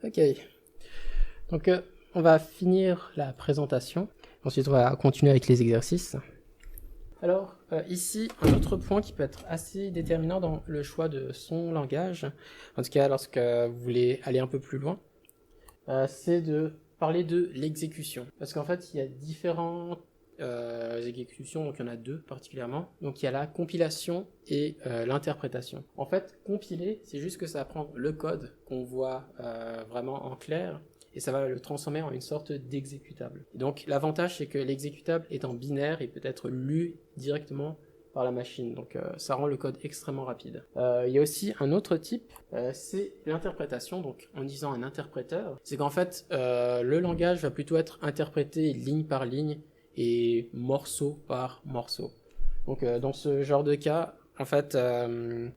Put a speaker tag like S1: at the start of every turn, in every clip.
S1: Ok. Donc, on va finir la présentation. Ensuite, on va continuer avec les exercices. Alors, ici, un autre point qui peut être assez déterminant dans le choix de son langage, en tout cas lorsque vous voulez aller un peu plus loin, c'est de parler de l'exécution. Parce qu'en fait, il y a différentes exécutions, donc il y en a deux particulièrement. Donc il y a la compilation et l'interprétation. En fait, compiler, c'est juste que ça va prendre le code qu'on voit vraiment en clair, et ça va le transformer en une sorte d'exécutable. Et donc l'avantage, c'est que l'exécutable est en binaire et peut être lu directement par la machine, donc ça rend le code extrêmement rapide. Il y a aussi un autre type, c'est l'interprétation. Donc en disant un interpréteur, c'est qu'en fait le langage va plutôt être interprété ligne par ligne et morceau par morceau. Donc dans ce genre de cas, en fait,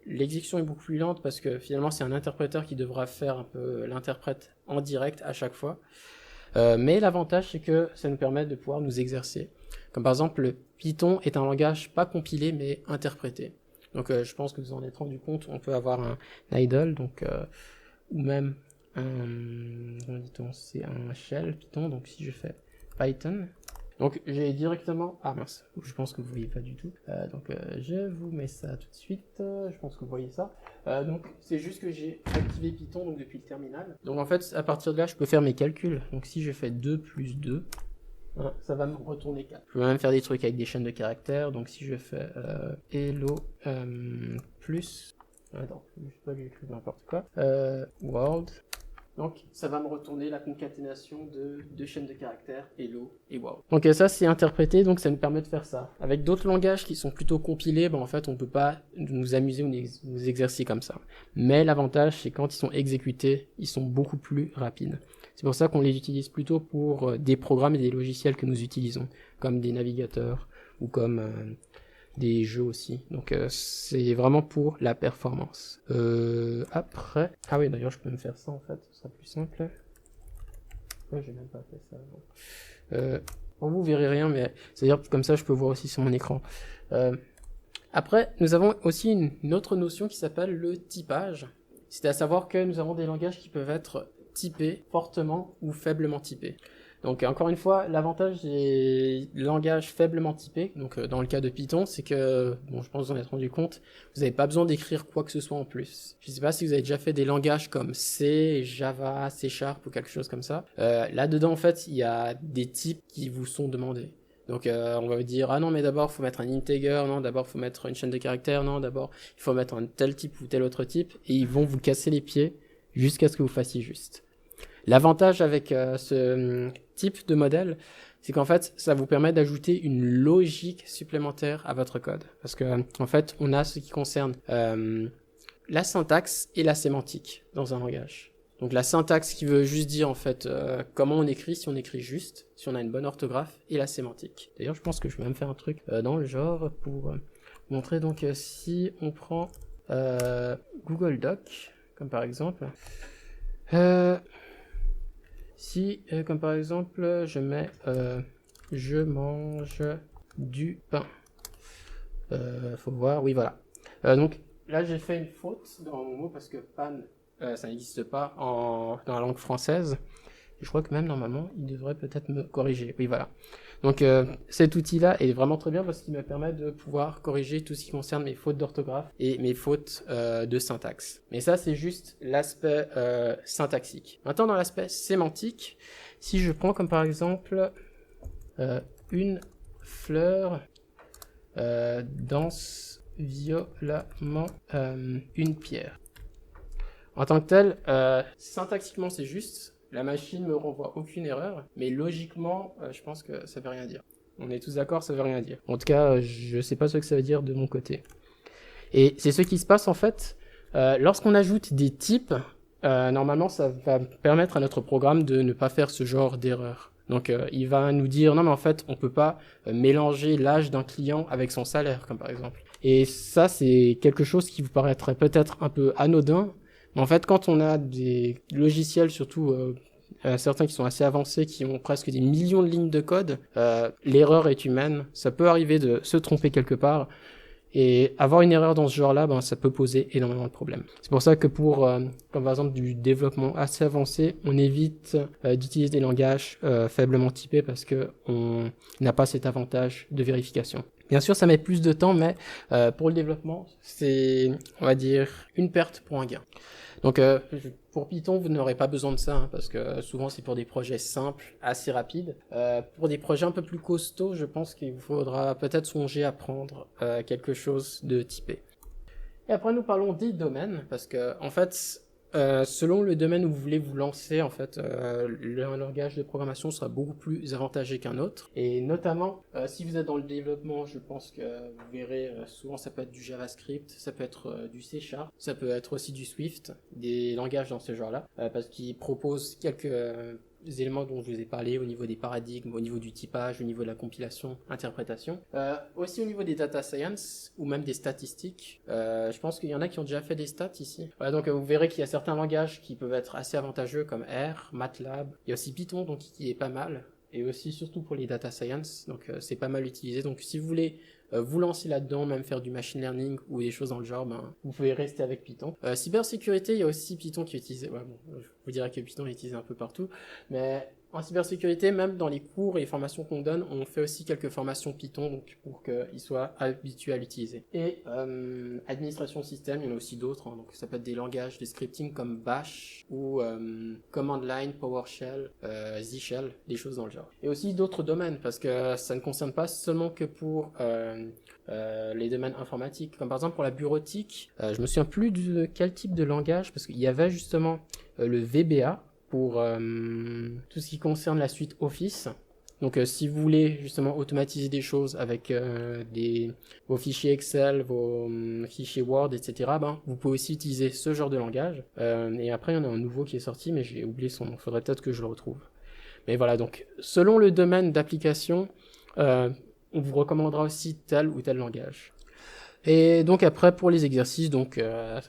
S1: l'exécution est beaucoup plus lente parce que finalement c'est un interpréteur qui devra faire un peu l'interprète en direct à chaque fois. Mais l'avantage, c'est que ça nous permet de pouvoir nous exercer. Comme par exemple, le Python est un langage pas compilé mais interprété. Donc je pense que vous en êtes rendu compte, on peut avoir un idle, donc, ou même c'est un shell Python. Donc si je fais Python, donc j'ai directement... Ah mince, je pense que vous voyez pas du tout. Je vous mets ça tout de suite. Je pense que vous voyez ça. Donc c'est juste que j'ai activé Python donc, depuis le terminal. Donc en fait, à partir de là, je peux faire mes calculs. Donc si je fais 2 plus 2, hein, ça va me retourner 4. Je peux même faire des trucs avec des chaînes de caractères. Donc si je fais hello plus... Attends, je sais pas, j'ai écrit n'importe quoi. World... Donc, ça va me retourner la concaténation de deux chaînes de caractères, hello et wow. Donc ça, c'est interprété, donc ça nous permet de faire ça. Avec d'autres langages qui sont plutôt compilés, en fait, on ne peut pas nous amuser ou nous exercer comme ça. Mais l'avantage, c'est quand ils sont exécutés, ils sont beaucoup plus rapides. C'est pour ça qu'on les utilise plutôt pour des programmes et des logiciels que nous utilisons, comme des navigateurs ou comme... des jeux aussi, donc c'est vraiment pour la performance. Après, ah oui d'ailleurs je peux me faire ça en fait, ce sera plus simple. Ouais, j'ai même pas fait ça. Bon, vous verrez rien, mais c'est-à-dire comme ça je peux voir aussi sur mon écran. Après, nous avons aussi une autre notion qui s'appelle le typage. C'est à savoir que nous avons des langages qui peuvent être typés fortement ou faiblement typés. Donc encore une fois, l'avantage des langages faiblement typés, donc dans le cas de Python, c'est que, bon, je pense que vous en êtes rendu compte, vous n'avez pas besoin d'écrire quoi que ce soit en plus. Je ne sais pas si vous avez déjà fait des langages comme C, Java, C# ou quelque chose comme ça. Là-dedans, en fait, il y a des types qui vous sont demandés. Donc on va vous dire, ah non, mais d'abord, il faut mettre un integer, non, d'abord, il faut mettre une chaîne de caractères, non, d'abord, il faut mettre un tel type ou tel autre type, et ils vont vous casser les pieds jusqu'à ce que vous fassiez juste. L'avantage avec ce type de modèle, c'est qu'en fait, ça vous permet d'ajouter une logique supplémentaire à votre code. Parce que, en fait, on a ce qui concerne la syntaxe et la sémantique dans un langage. Donc la syntaxe qui veut juste dire, en fait, comment on écrit, si on écrit juste, si on a une bonne orthographe, et la sémantique. D'ailleurs, je pense que je vais même faire un truc dans le genre pour montrer, donc, si on prend Google Doc, comme par exemple... Si, comme par exemple, je mets je mange du pain. Faut voir, oui, voilà. Donc là, j'ai fait une faute dans mon mot parce que pan, ça n'existe pas dans la langue française. Et je crois que même normalement, il devrait peut-être me corriger. Oui, voilà. Donc cet outil-là est vraiment très bien parce qu'il me permet de pouvoir corriger tout ce qui concerne mes fautes d'orthographe et mes fautes de syntaxe. Mais ça, c'est juste l'aspect syntaxique. Maintenant, dans l'aspect sémantique, si je prends comme par exemple une fleur danse violemment une pierre. En tant que tel, syntaxiquement, c'est juste. La machine me renvoie aucune erreur, mais logiquement, je pense que ça veut rien dire. On est tous d'accord, ça veut rien dire. En tout cas, je sais pas ce que ça veut dire de mon côté. Et c'est ce qui se passe en fait, lorsqu'on ajoute des types, normalement ça va permettre à notre programme de ne pas faire ce genre d'erreur. Donc il va nous dire, non mais en fait, on peut pas mélanger l'âge d'un client avec son salaire, comme par exemple. Et ça, c'est quelque chose qui vous paraîtrait peut-être un peu anodin, en fait, quand on a des logiciels, surtout certains qui sont assez avancés, qui ont presque des millions de lignes de code, l'erreur est humaine. Ça peut arriver de se tromper quelque part. Et avoir une erreur dans ce genre-là, ben, ça peut poser énormément de problèmes. C'est pour ça que pour, comme par exemple du développement assez avancé, on évite d'utiliser des langages faiblement typés parce que on n'a pas cet avantage de vérification. Bien sûr, ça met plus de temps, mais pour le développement, c'est, on va dire, une perte pour un gain. Donc pour Python, vous n'aurez pas besoin de ça, hein, parce que souvent c'est pour des projets simples, assez rapides. Pour des projets un peu plus costauds, je pense qu'il vous faudra peut-être songer à prendre quelque chose de typé. Et après nous parlons des domaines, parce que en fait, selon le domaine où vous voulez vous lancer, en fait, un langage de programmation sera beaucoup plus avantageux qu'un autre. Et notamment, si vous êtes dans le développement, je pense que vous verrez souvent ça peut être du JavaScript, ça peut être du C#, ça peut être aussi du Swift, des langages dans ce genre-là, parce qu'ils proposent quelques éléments dont je vous ai parlé au niveau des paradigmes, au niveau du typage, au niveau de la compilation, interprétation. Aussi au niveau des data science ou même des statistiques. Je pense qu'il y en a qui ont déjà fait des stats ici. Voilà, donc vous verrez qu'il y a certains langages qui peuvent être assez avantageux comme R, MATLAB. Il y a aussi Python donc qui est pas mal. Et aussi surtout pour les data science, donc c'est pas mal utilisé. Donc si vous voulez vous lancer là-dedans, même faire du machine learning ou des choses dans le genre, ben, vous pouvez rester avec Python. Cybersécurité, il y a aussi Python qui est utilisé. Ouais, bon, je vous dirais que Python est utilisé un peu partout, mais en cybersécurité, même dans les cours et les formations qu'on donne, on fait aussi quelques formations Python donc pour qu'ils soient habitués à l'utiliser. Et administration système, il y en a aussi d'autres, hein, donc ça peut être des langages de scripting comme Bash ou Command Line, PowerShell, Z-Shell, des choses dans le genre. Et aussi d'autres domaines, parce que ça ne concerne pas seulement que pour les domaines informatiques, comme par exemple pour la bureautique. Je me souviens plus de quel type de langage, parce qu'il y avait justement le VBA, pour tout ce qui concerne la suite Office. Donc si vous voulez justement automatiser des choses avec vos fichiers Excel, vos fichiers Word, etc., ben, vous pouvez aussi utiliser ce genre de langage. Et après, il y en a un nouveau qui est sorti, mais j'ai oublié son nom. Il faudrait peut-être que je le retrouve. Mais voilà, donc selon le domaine d'application, on vous recommandera aussi tel ou tel langage. Et donc après pour les exercices, donc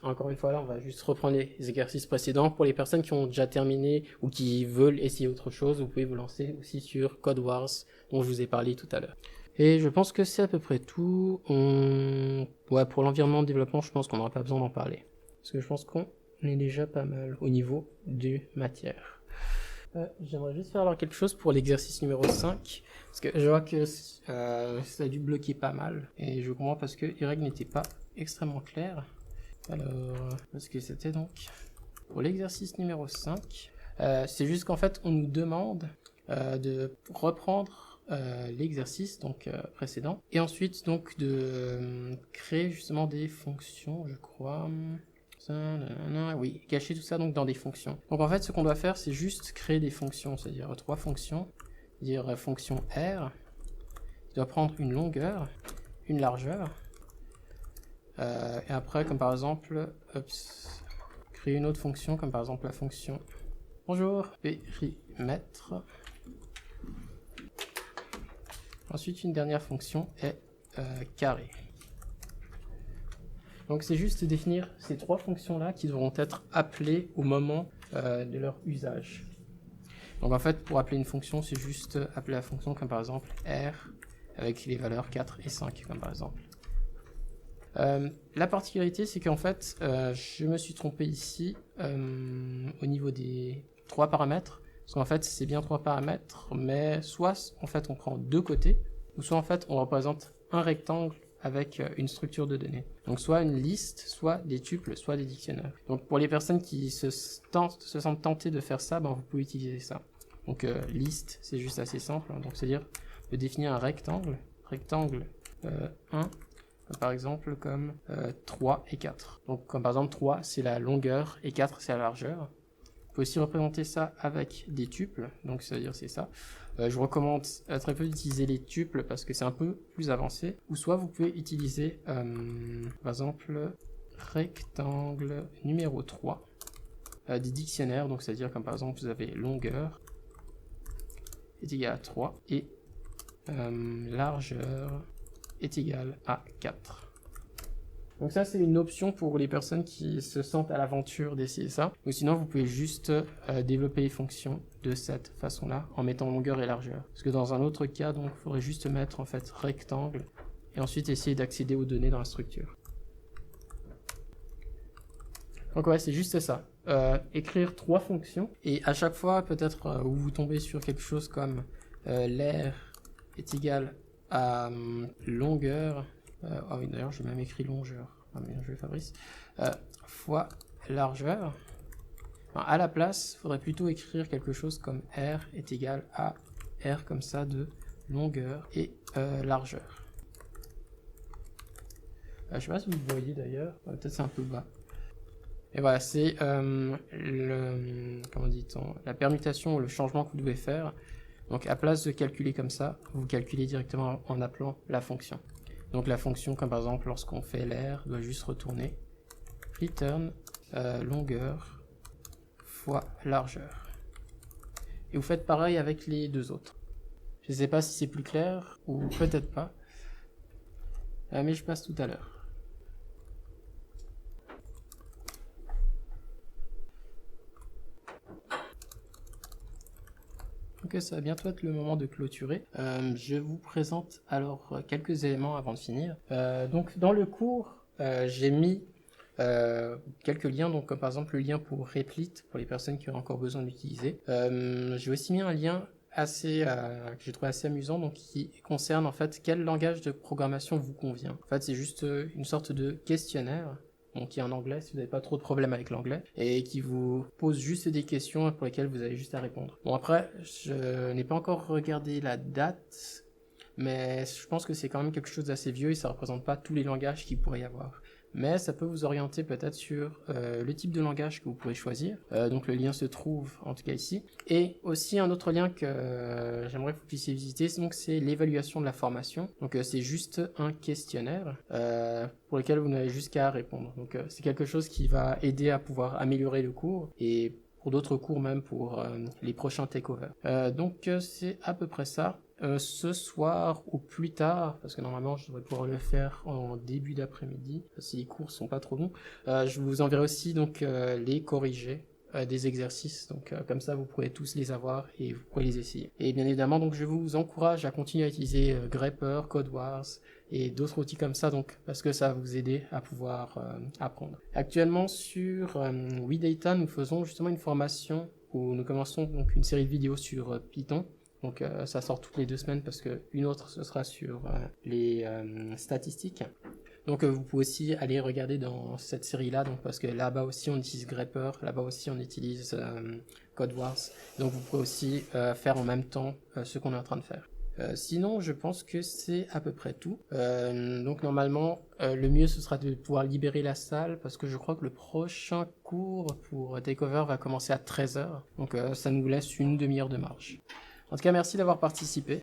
S1: encore une fois là on va juste reprendre les exercices précédents. Pour les personnes qui ont déjà terminé ou qui veulent essayer autre chose, vous pouvez vous lancer aussi sur Code Wars dont je vous ai parlé tout à l'heure. Et je pense que c'est à peu près tout. Ouais, pour l'environnement de développement, je pense qu'on n'aura pas besoin d'en parler. Parce que je pense qu'on est déjà pas mal au niveau du matière. J'aimerais juste faire alors quelque chose pour l'exercice numéro 5. Parce que je vois que ça a dû bloquer pas mal. Et je comprends parce que les règles n'étaient pas extrêmement claires. Alors, ce que c'était donc pour l'exercice numéro 5, c'est juste qu'en fait, on nous demande de reprendre l'exercice donc précédent. Et ensuite, donc, de créer justement des fonctions, je crois. Oui, cacher tout ça donc dans des fonctions. Donc en fait, ce qu'on doit faire, c'est juste créer des fonctions, c'est-à-dire 3 fonctions. C'est-à-dire fonction R, qui doit prendre une longueur, une largeur, et après, comme par exemple, créer une autre fonction, comme par exemple la fonction bonjour, périmètre. Ensuite, une dernière fonction est carré. Donc c'est juste définir ces 3 fonctions-là qui devront être appelées au moment de leur usage. Donc en fait, pour appeler une fonction, c'est juste appeler la fonction comme par exemple R avec les valeurs 4 et 5, comme par exemple. La particularité, c'est qu'en fait, je me suis trompé ici au niveau des 3 paramètres. Parce qu'en fait, c'est bien 3 paramètres, mais soit en fait on prend 2 côtés, ou soit en fait on représente un rectangle avec une structure de données. Donc soit une liste, soit des tuples, soit des dictionnaires. Donc pour les personnes qui se sentent tentées de faire ça, ben, vous pouvez utiliser ça. Donc liste, c'est juste assez simple. Hein. Donc c'est-à-dire de définir un rectangle, 1, par exemple comme 3 et 4. Donc comme par exemple 3 c'est la longueur et 4 c'est la largeur. Vous pouvez aussi représenter ça avec des tuples, donc c'est-à-dire c'est ça. Je vous recommande très peu d'utiliser les tuples parce que c'est un peu plus avancé. Ou soit vous pouvez utiliser par exemple rectangle numéro 3 des dictionnaires, donc c'est-à-dire comme par exemple vous avez longueur est égal à 3 et largeur est égal à 4. Donc ça c'est une option pour les personnes qui se sentent à l'aventure d'essayer ça. Ou sinon vous pouvez juste développer les fonctions de cette façon-là en mettant longueur et largeur. Parce que dans un autre cas, donc il faudrait juste mettre en fait rectangle et ensuite essayer d'accéder aux données dans la structure. Donc ouais, c'est juste ça. Écrire 3 fonctions, et à chaque fois, peut-être où vous tombez sur quelque chose comme l'air est égal à longueur, ah oui d'ailleurs j'ai même écrit longeur, ah bien joué Fabrice, fois largeur. Enfin, à la place, il faudrait plutôt écrire quelque chose comme R est égal à R comme ça de longueur et largeur. Je sais pas si vous voyez d'ailleurs, peut-être c'est un peu bas. Et voilà, c'est comment dit-on, la permutation ou le changement que vous devez faire. Donc à place de calculer comme ça, vous calculez directement en appelant la fonction. Donc la fonction, comme par exemple lorsqu'on fait l'air, doit juste retourner return longueur fois largeur. Et vous faites pareil avec les deux autres. Je ne sais pas si c'est plus clair ou peut-être pas, mais je passe tout à l'heure. Ok, ça va bientôt être le moment de clôturer. Je vous présente alors quelques éléments avant de finir. Donc dans le cours, j'ai mis quelques liens, donc comme par exemple le lien pour Replit, pour les personnes qui ont encore besoin d'utiliser. J'ai aussi mis un lien assez que j'ai trouvé assez amusant, donc qui concerne en fait quel langage de programmation vous convient. En fait, c'est juste une sorte de questionnaire, donc qui est en anglais si vous n'avez pas trop de problèmes avec l'anglais, et qui vous pose juste des questions pour lesquelles vous avez juste à répondre. Bon après, je n'ai pas encore regardé la date, mais je pense que c'est quand même quelque chose d'assez vieux et ça représente pas tous les langages qu'il pourrait y avoir. Mais ça peut vous orienter peut-être sur le type de langage que vous pourrez choisir. Donc le lien se trouve en tout cas ici. Et aussi un autre lien que j'aimerais que vous puissiez visiter, donc c'est l'évaluation de la formation. Donc c'est juste un questionnaire pour lequel vous n'avez juste qu'à répondre. Donc c'est quelque chose qui va aider à pouvoir améliorer le cours et pour d'autres cours même pour les prochains takeovers. Donc c'est à peu près ça. Ce soir ou plus tard, parce que normalement je devrais pouvoir le faire en début d'après-midi, si les cours sont pas trop longs, je vous enverrai aussi donc les corrigés des exercices, donc comme ça vous pourrez tous les avoir et vous pourrez les essayer. Et bien évidemment donc je vous encourage à continuer à utiliser Grepper, CodeWars et d'autres outils comme ça, donc parce que ça va vous aider à pouvoir apprendre. Actuellement sur WeData, nous faisons justement une formation où nous commençons donc une série de vidéos sur Python. Donc ça sort toutes les 2 semaines parce qu'une autre ce sera sur les statistiques. Donc vous pouvez aussi aller regarder dans cette série-là, donc parce que là-bas aussi on utilise Grepper, là-bas aussi on utilise CodeWars. Donc vous pouvez aussi faire en même temps ce qu'on est en train de faire. Sinon, je pense que c'est à peu près tout. Donc normalement, le mieux ce sera de pouvoir libérer la salle parce que je crois que le prochain cours pour Takeover va commencer à 13h. Donc ça nous laisse une demi-heure de marge. En tout cas, merci d'avoir participé.